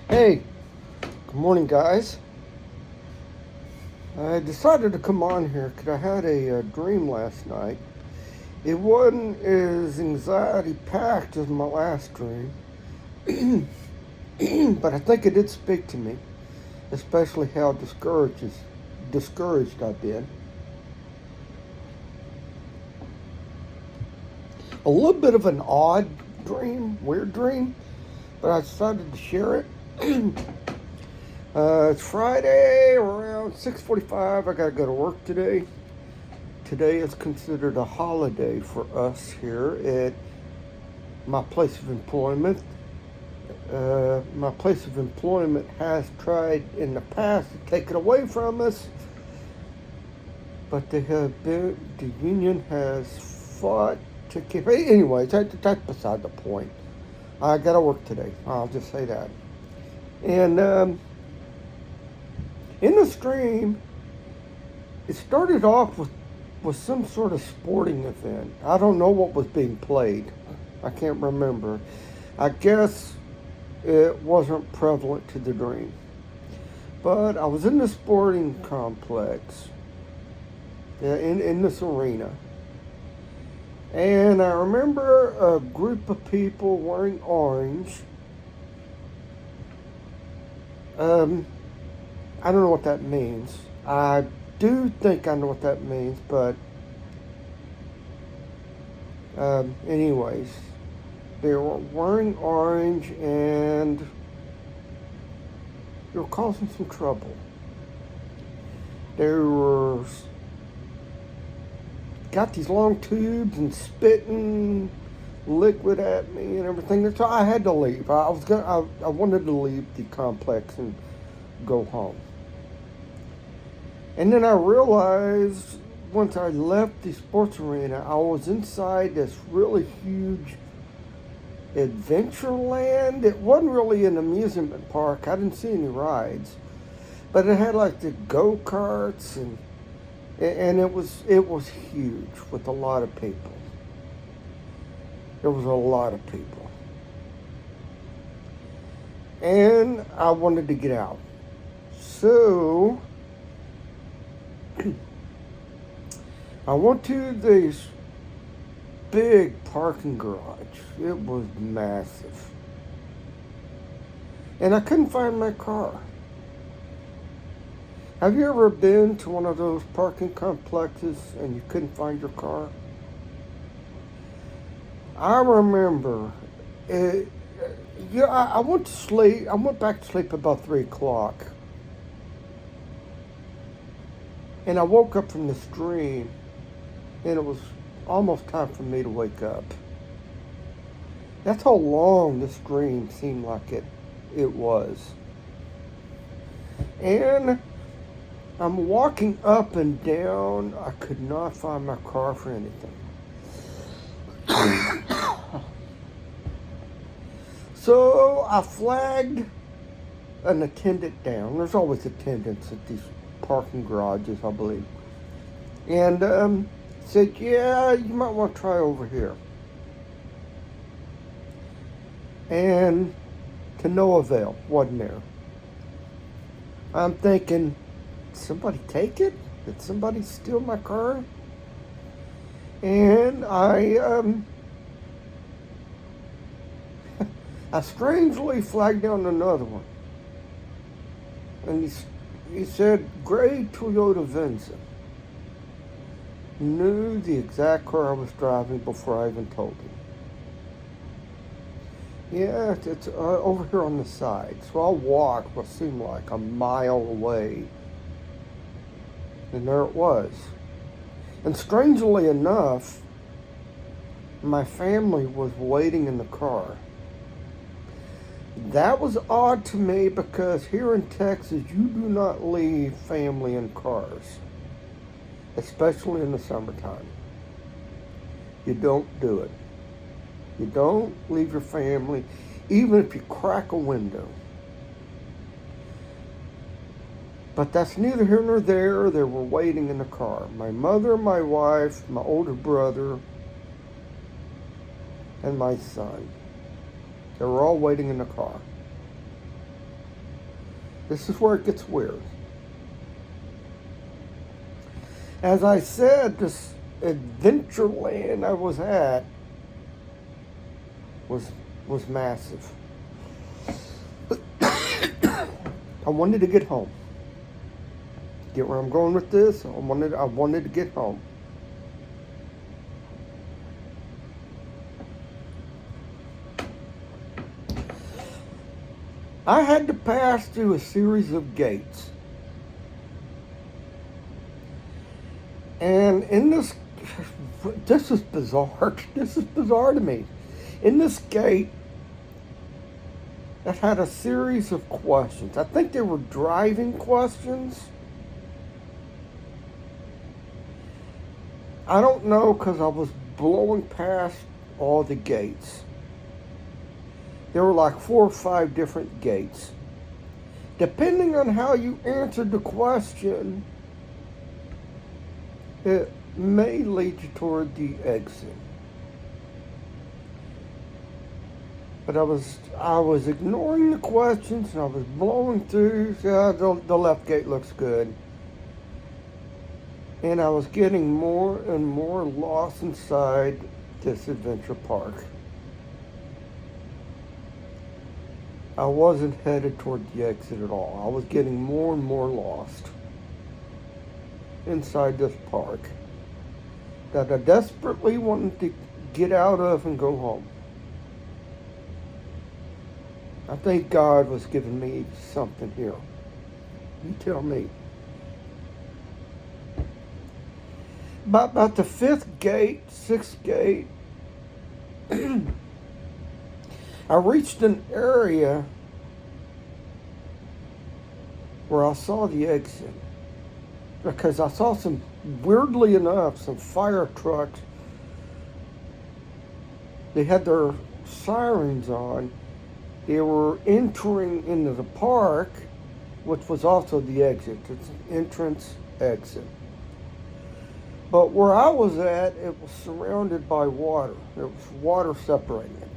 Hey, good morning, guys. I decided to come on here because I had a dream last night. It wasn't as anxiety packed as my last dream, but I think it did speak to me, especially how discouraged I've been. A little bit of an odd dream, weird dream, but I decided to share it. It's Friday around 6:45. I gotta go to work today. Today is considered a holiday for us here at my place of employment. My place of employment has tried in the past to take it away from us, but the union has fought to keep it. Anyways, that's beside the point. I gotta work today. I'll just say that. And in the stream, it started off with some sort of sporting event. I don't know what was being played. I can't remember. I guess it wasn't prevalent to the dream. But I was in the sporting complex, in this arena. And I remember a group of people wearing orange. I don't know what that means. I do think I know what that means, but anyways, they were wearing orange and they were causing some trouble. They were got these long tubes and spitting liquid at me and everything. So I had to leave. I wanted to leave the complex and go home. And then I realized once I left the sports arena, I was inside this really huge adventure land. It wasn't really an amusement park. I didn't see any rides, but it had like the go-karts and it was huge with a lot of people. There was a lot of people. And I wanted to get out. So I went to this big parking garage. It was massive. And I couldn't find my car. Have you ever been to one of those parking complexes and you couldn't find your car? I remember I went to sleep. I went back to sleep about 3 o'clock. And I woke up from this dream, and it was almost time for me to wake up. That's how long this dream seemed like it was. And I'm walking up and down. I could not find my car for anything. So I flagged an attendant down. There's always attendants at these parking garages, I believe. And said, yeah, you might want to try over here. And to no avail, wasn't there. I'm thinking, did somebody take it? Did somebody steal my car? And I strangely flagged down another one. And he said, gray Toyota Venza. Knew the exact car I was driving before I even told him. Yeah, it's over here on the side. So I'll walk what seemed like a mile away. And there it was. And strangely enough, my family was waiting in the car. That was odd to me because here in Texas, you do not leave family in cars, especially in the summertime. You don't do it. You don't leave your family, even if you crack a window. But that's neither here nor there. They were waiting in the car. My mother, my wife, my older brother, and my son. They were all waiting in the car. This is where it gets weird. As I said, this adventure land I was at was massive. I wanted to get home. Get where I'm going with this? I wanted to get home. I had to pass through a series of gates. And in this is bizarre. This is bizarre to me. In this gate, it had a series of questions. I think they were driving questions. I don't know because I was blowing past all the gates. There were like 4 or 5 different gates. Depending on how you answered the question, it may lead you toward the exit. But I was ignoring the questions and I was blowing through. Yeah, the left gate looks good. And I was getting more and more lost inside this adventure park. I wasn't headed toward the exit at all. I was getting more and more lost inside this park that I desperately wanted to get out of and go home. I think God was giving me something here. You tell me. About the 5th gate, 6th gate, I reached an area where I saw the exit. Because I saw weirdly enough, some fire trucks. They had their sirens on. They were entering into the park, which was also the exit. It's an entrance, exit. But where I was at, it was surrounded by water. There was water separating it.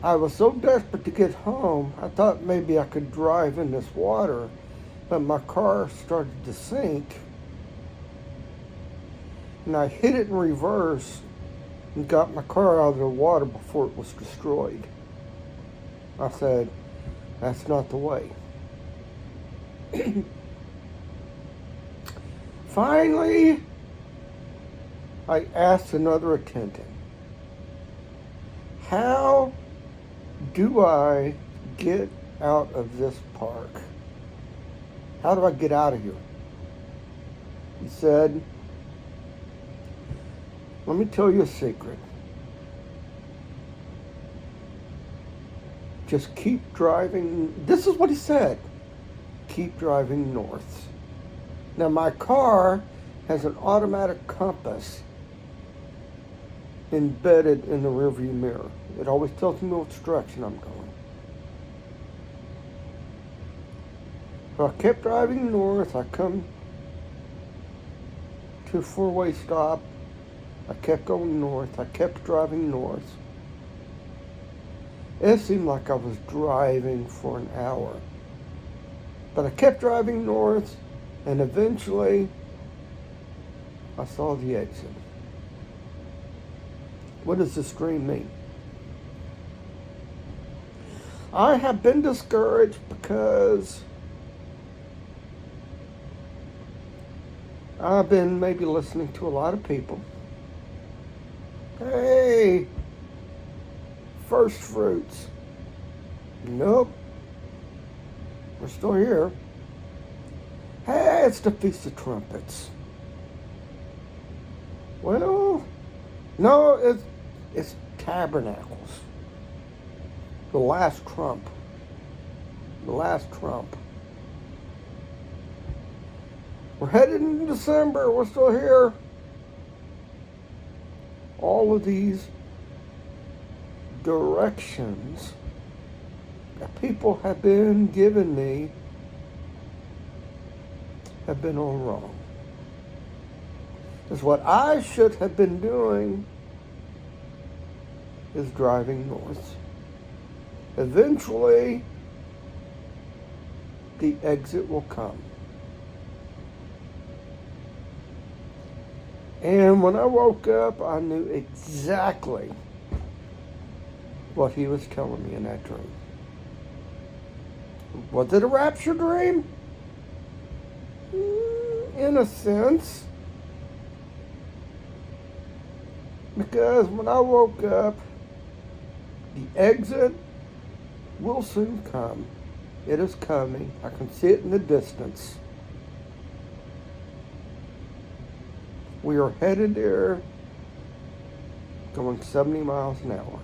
I was so desperate to get home, I thought maybe I could drive in this water, but my car started to sink. And I hit it in reverse and got my car out of the water before it was destroyed. I said, that's not the way. Finally, I asked another attendant, how do I get out of this park? How do I get out of here? He said, let me tell you a secret. Just keep driving. This is what he said. Keep driving north. Now my car has an automatic compass embedded in the rearview mirror. It always tells me which direction I'm going. So I kept driving north. I come to a 4-way stop. I kept going north. I kept driving north. It seemed like I was driving for an hour. But I kept driving north, and eventually I saw the exit. What does this dream mean? I have been discouraged because I've been maybe listening to a lot of people. Hey, first fruits. Nope. We're still here. Hey, it's the Feast of Trumpets. Well, no, it's Tabernacles. The last trump. The last trump. We're headed into December. We're still here. All of these directions that people have been giving me have been all wrong. Because what I should have been doing is driving north. Eventually, the exit will come. And when I woke up, I knew exactly what he was telling me in that dream. Was it a rapture dream? In a sense. Because when I woke up, the exit will soon come. It is coming. I can see it in the distance. We are headed there, going 70 miles an hour.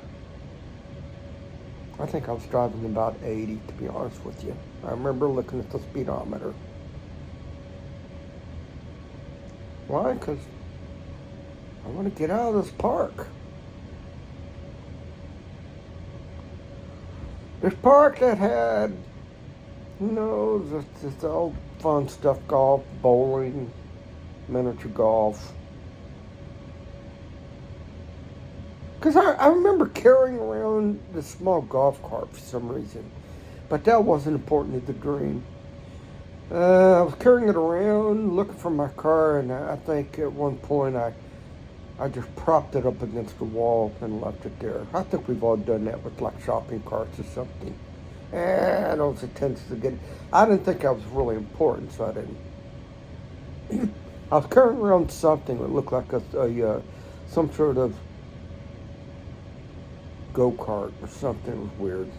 I think I was driving about 80, to be honest with you. I remember looking at the speedometer. Why? Because I want to get out of this park. This park that had, just all fun stuff, golf, bowling, miniature golf. Because I remember carrying around this small golf cart for some reason. But that wasn't important to the dream. I was carrying it around, looking for my car, and I think at one point I just propped it up against the wall and left it there. I think we've all done that with like shopping carts or something. And those attempts to get it. I didn't think I was really important, so I didn't. I was carrying around something that looked like some sort of go-kart or something. It was weird.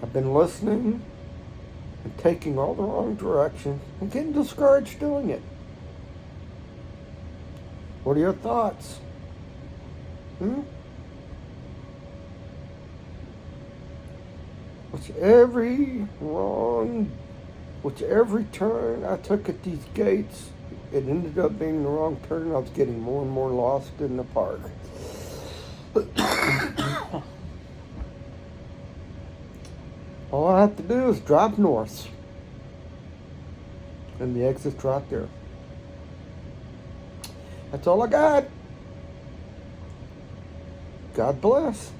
I've been listening and taking all the wrong directions and getting discouraged doing it. What are your thoughts? Which every turn I took at these gates, it ended up being the wrong turn. I was getting more and more lost in the park. All I have to do is drive north. And the exit's right there. That's all I got. God bless.